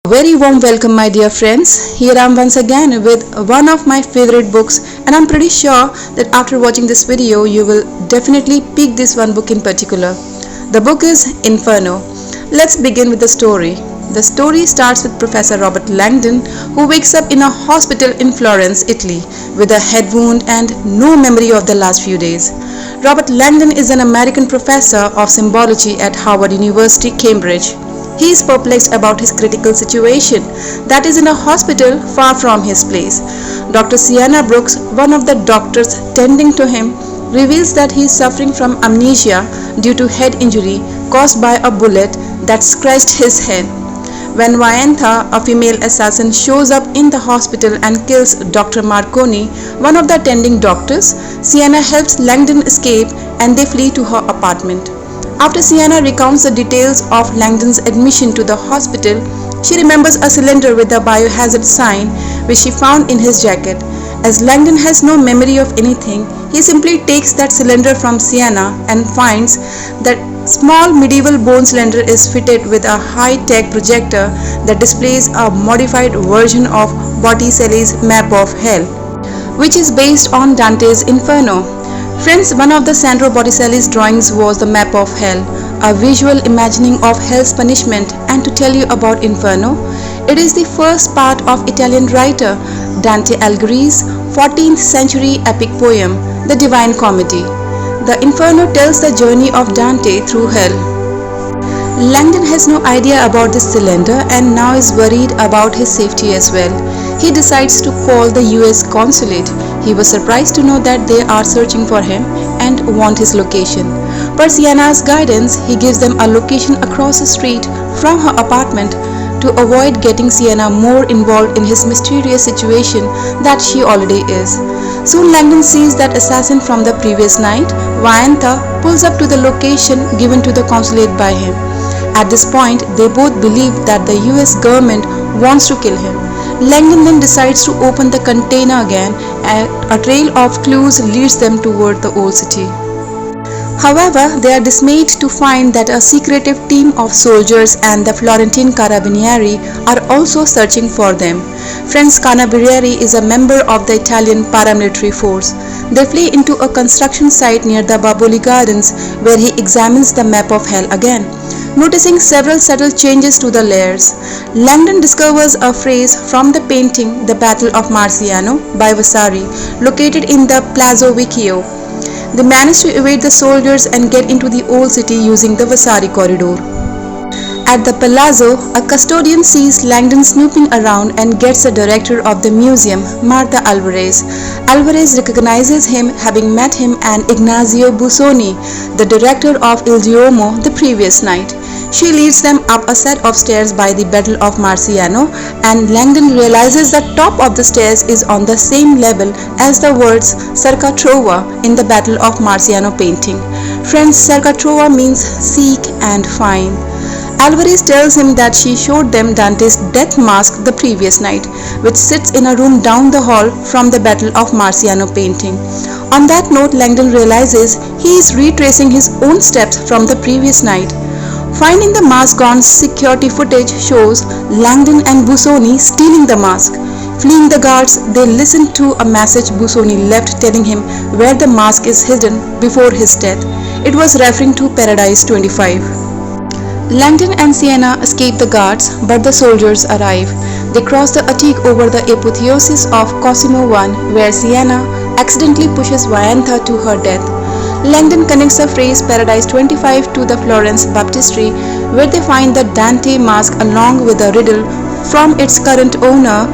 Very warm welcome, my dear friends. Here I am once again with one of my favorite books, and I'm pretty sure that after watching this video, you will definitely pick this one book in particular. The book is Inferno. Let's begin with the story. The story starts with Professor Robert Langdon, who wakes up in a hospital in Florence, Italy, with a head wound and no memory of the last few days. Robert Langdon is an American professor of symbology at Harvard University, Cambridge. He is perplexed about his critical situation, that is in a hospital far from his place. Dr. Sienna Brooks, one of the doctors tending to him, reveals that he is suffering from amnesia due to head injury caused by a bullet that scratched his head. When Viantha, a female assassin, shows up in the hospital and kills Dr. Marconi, one of the attending doctors, Sienna helps Langdon escape and they flee to her apartment. After Sienna recounts the details of Langdon's admission to the hospital, she remembers a cylinder with a biohazard sign which she found in his jacket. As Langdon has no memory of anything, he simply takes that cylinder from Sienna and finds that small medieval bone cylinder is fitted with a high-tech projector that displays a modified version of Botticelli's map of hell, which is based on Dante's Inferno. Friends, one of the Sandro Botticelli's drawings was the map of hell, a visual imagining of hell's punishment. And to tell you about Inferno, it is the first part of Italian writer Dante Alighieri's 14th century epic poem, The Divine Comedy. The Inferno tells the journey of Dante through hell. Langdon has no idea about this cylinder and now is worried about his safety as well. He decides to call the US consulate. He was surprised to know that they are searching for him and want his location. Per Sienna's guidance, he gives them a location across the street from her apartment to avoid getting Sienna more involved in his mysterious situation that she already is. Soon Langdon sees that assassin from the previous night. Viantha pulls up to the location given to the consulate by him. At this point, they both believe that the US government wants to kill him. Langdon then decides to open the container again and a trail of clues leads them toward the old city. However, they are dismayed to find that a secretive team of soldiers and the Florentine Carabinieri are also searching for them. Friends, Carabinieri is a member of the Italian paramilitary force. They flee into a construction site near the Baboli Gardens where he examines the map of hell again. Noticing several subtle changes to the layers, Langdon discovers a phrase from the painting The Battle of Marciano by Vasari, located in the Palazzo Vecchio. They manage to evade the soldiers and get into the old city using the Vasari corridor. At the palazzo, a custodian sees Langdon snooping around and gets the director of the museum, Marta Alvarez. Alvarez recognizes him, having met him and Ignazio Busoni, the director of Il Duomo, the previous night. She leads them up a set of stairs by the Battle of Marciano, and Langdon realizes the top of the stairs is on the same level as the words Cerca Trova in the Battle of Marciano painting. Friends, Cerca Trova means seek and find. Alvarez tells him that she showed them Dante's death mask the previous night, which sits in a room down the hall from the Battle of Marciano painting. On that note, Langdon realizes he is retracing his own steps from the previous night. Finding the mask on security footage shows Langdon and Busoni stealing the mask. Fleeing the guards, they listen to a message Busoni left telling him where the mask is hidden before his death. It was referring to Paradise 25. Langdon and Sienna escape the guards, but the soldiers arrive. They cross the Attic over the apotheosis of Cosimo I, where Sienna accidentally pushes Viantha to her death. Langdon connects the phrase Paradise 25 to the Florence baptistry, where they find the Dante mask along with a riddle from its current owner,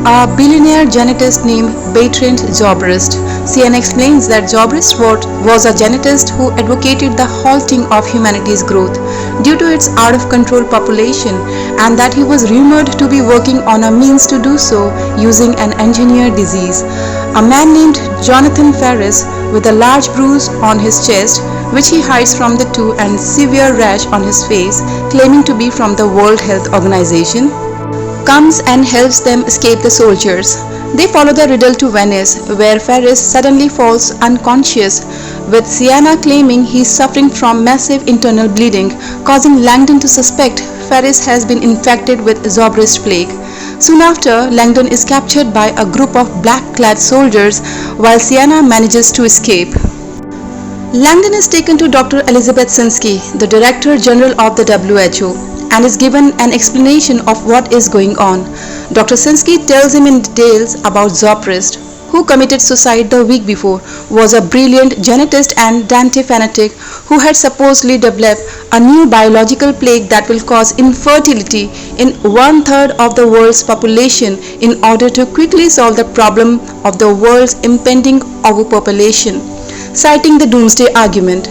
a billionaire genetist named Bertrand Zobrist. Sienna explains that Zobrist was a genetist who advocated the halting of humanity's growth due to its out-of-control population, and that he was rumored to be working on a means to do so using an engineered disease. A man named Jonathan Ferris, with a large bruise on his chest, which he hides from the two, and severe rash on his face, claiming to be from the World Health Organization, comes and helps them escape the soldiers. They follow the riddle to Venice, where Ferris suddenly falls unconscious, with Sienna claiming he is suffering from massive internal bleeding, causing Langdon to suspect Ferris has been infected with Zobrist plague. Soon after, Langdon is captured by a group of black-clad soldiers while Sienna manages to escape. Langdon is taken to Dr. Elizabeth Sinsky, the Director General of the WHO, and is given an explanation of what is going on. Dr. Sinsky tells him in details about Zobrist, who committed suicide the week before, was a brilliant genetist and Dante fanatic who had supposedly developed a new biological plague that will cause infertility in 1/3 of the world's population in order to quickly solve the problem of the world's impending overpopulation. Citing the doomsday argument,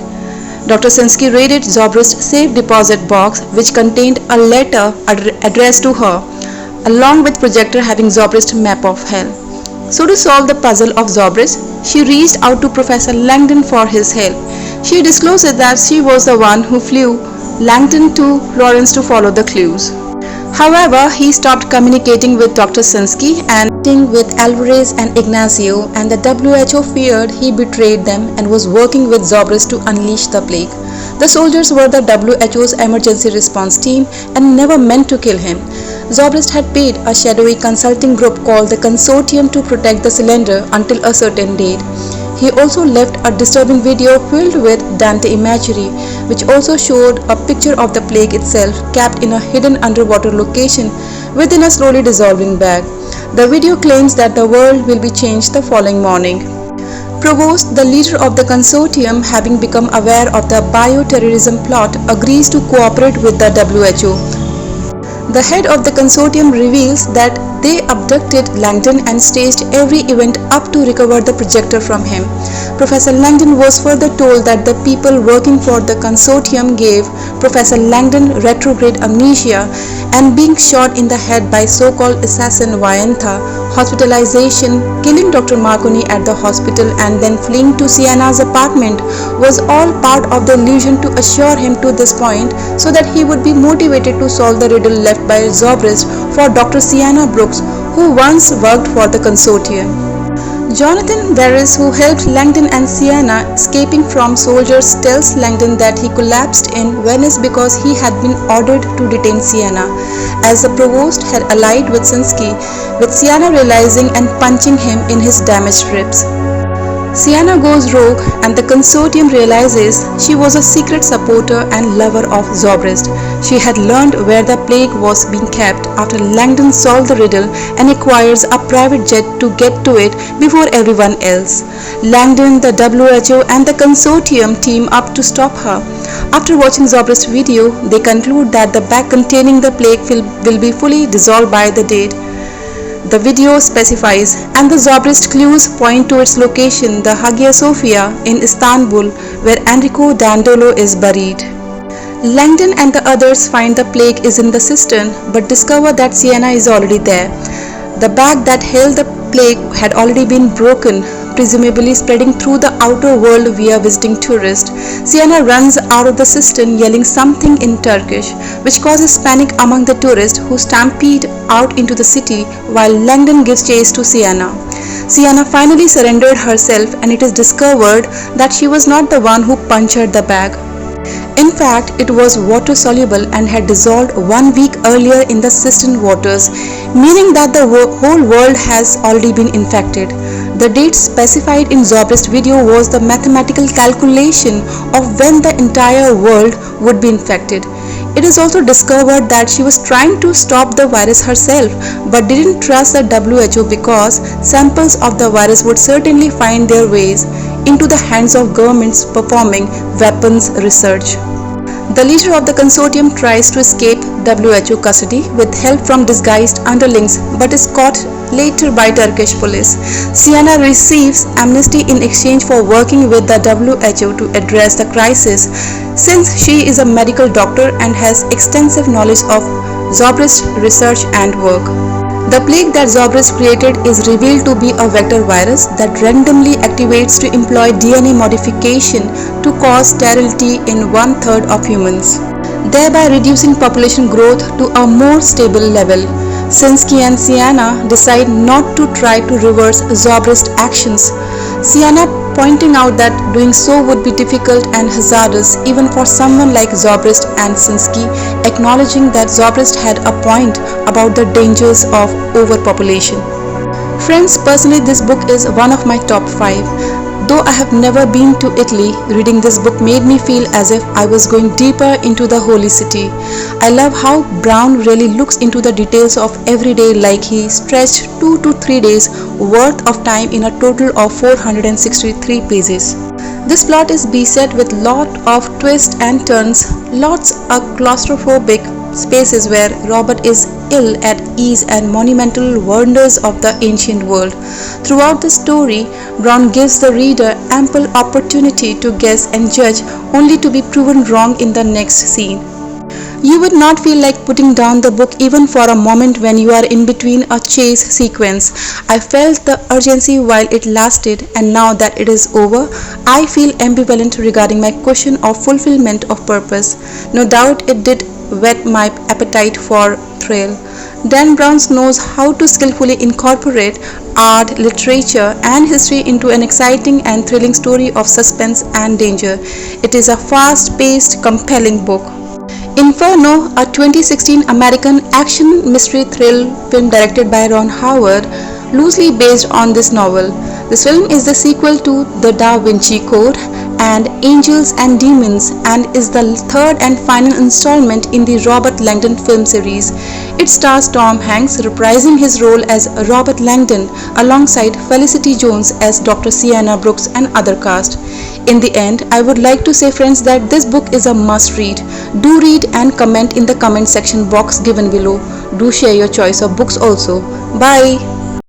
Dr. Sinsky raided Zobrist's safe deposit box, which contained a letter addressed to her, along with projector having Zobrist map of hell. So to solve the puzzle of Zobrist, she reached out to Professor Langdon for his help. She discloses that she was the one who flew Langdon to Florence to follow the clues. However, he stopped communicating with Dr. Sinsky and with Alvarez and Ignacio, and the WHO feared he betrayed them and was working with Zobrist to unleash the plague. The soldiers were the WHO's emergency response team and never meant to kill him. Zobrist had paid a shadowy consulting group called the Consortium to protect the cylinder until a certain date. He also left a disturbing video filled with Dante imagery, which also showed a picture of the plague itself capped in a hidden underwater location within a slowly dissolving bag. The video claims that the world will be changed the following morning. Provost, the leader of the consortium, having become aware of the bioterrorism plot, agrees to cooperate with the WHO. The head of the consortium reveals that they abducted Langdon and staged every event up to recover the projector from him. Professor Langdon was further told that the people working for the consortium gave Professor Langdon retrograde amnesia and being shot in the head by so-called assassin Vayantha, hospitalization, killing Dr. Marconi at the hospital and then fleeing to Sienna's apartment was all part of the illusion to assure him to this point so that he would be motivated to solve the riddle left by Zobrist for Dr. Sienna Brooks, who once worked for the consortium. Jonathan Barris, who helped Langdon and Sienna escaping from soldiers, tells Langdon that he collapsed in Venice because he had been ordered to detain Sienna, as the provost had allied with Sinsky, with Sienna realizing and punching him in his damaged ribs. Sienna goes rogue and the consortium realizes she was a secret supporter and lover of Zobrist. She had learned where the plague was being kept after Langdon solved the riddle and acquires a private jet to get to it before everyone else. Langdon, the WHO and the consortium team up to stop her. After watching Zobrist's video, they conclude that the bag containing the plague will be fully dissolved by the date the video specifies, and the Zobrist clues point to its location, the Hagia Sophia in Istanbul, where Enrico Dandolo is buried. Langdon and the others find the plague is in the cistern, but discover that Sienna is already there. The bag that held the plague had already been broken, presumably spreading through the outer world via visiting tourists. Sienna runs out of the cistern yelling something in Turkish, which causes panic among the tourists who stampede out into the city while Langdon gives chase to Sienna. Sienna finally surrendered herself and it is discovered that she was not the one who punctured the bag. In fact, it was water soluble and had dissolved 1 week earlier in the cistern waters, meaning that the whole world has already been infected. The date specified in Zobrist video was the mathematical calculation of when the entire world would be infected. It is also discovered that she was trying to stop the virus herself but didn't trust the WHO because samples of the virus would certainly find their ways into the hands of governments performing weapons research. The leader of the consortium tries to escape WHO custody with help from disguised underlings but is caught later by Turkish police. Sienna receives amnesty in exchange for working with the WHO to address the crisis, since she is a medical doctor and has extensive knowledge of Zobrist research and work. The plague that Zobrist created is revealed to be a vector virus that randomly activates to employ DNA modification to cause sterility in 1/3 of humans, thereby reducing population growth to a more stable level. Sinsky and Sienna decide not to try to reverse Zobrist actions. Sienna pointing out that doing so would be difficult and hazardous even for someone like Zobrist and Sinsky, acknowledging that Zobrist had a point about the dangers of overpopulation. Friends, personally this book is one of my top 5. Though I have never been to Italy, reading this book made me feel as if I was going deeper into the holy city. I love how Brown really looks into the details of every day, like he stretched 2 to 3 days worth of time in a total of 463 pages. This plot is beset with lot of twists and turns, lots of claustrophobic spaces where Robert is ill at ease and monumental wonders of the ancient world. Throughout the story, Brown gives the reader ample opportunity to guess and judge, only to be proven wrong in the next scene. You would not feel like putting down the book even for a moment when you are in between a chase sequence. I felt the urgency while it lasted, and now that it is over, I feel ambivalent regarding my question of fulfillment of purpose. No doubt it did whet my appetite for thrill. Dan Brown knows how to skillfully incorporate art, literature, and history into an exciting and thrilling story of suspense and danger. It is a fast-paced, compelling book. Inferno, a 2016 American action mystery thrill film directed by Ron Howard, loosely based on this novel. This film is the sequel to The Da Vinci Code and Angels and Demons, and is the third and final installment in the Robert Langdon film series. It stars Tom Hanks reprising his role as Robert Langdon alongside Felicity Jones as Dr. Sienna Brooks and other cast. In the end, I would like to say, friends, that this book is a must read. Do read and comment in the comment section box given below. Do share your choice of books also. Bye.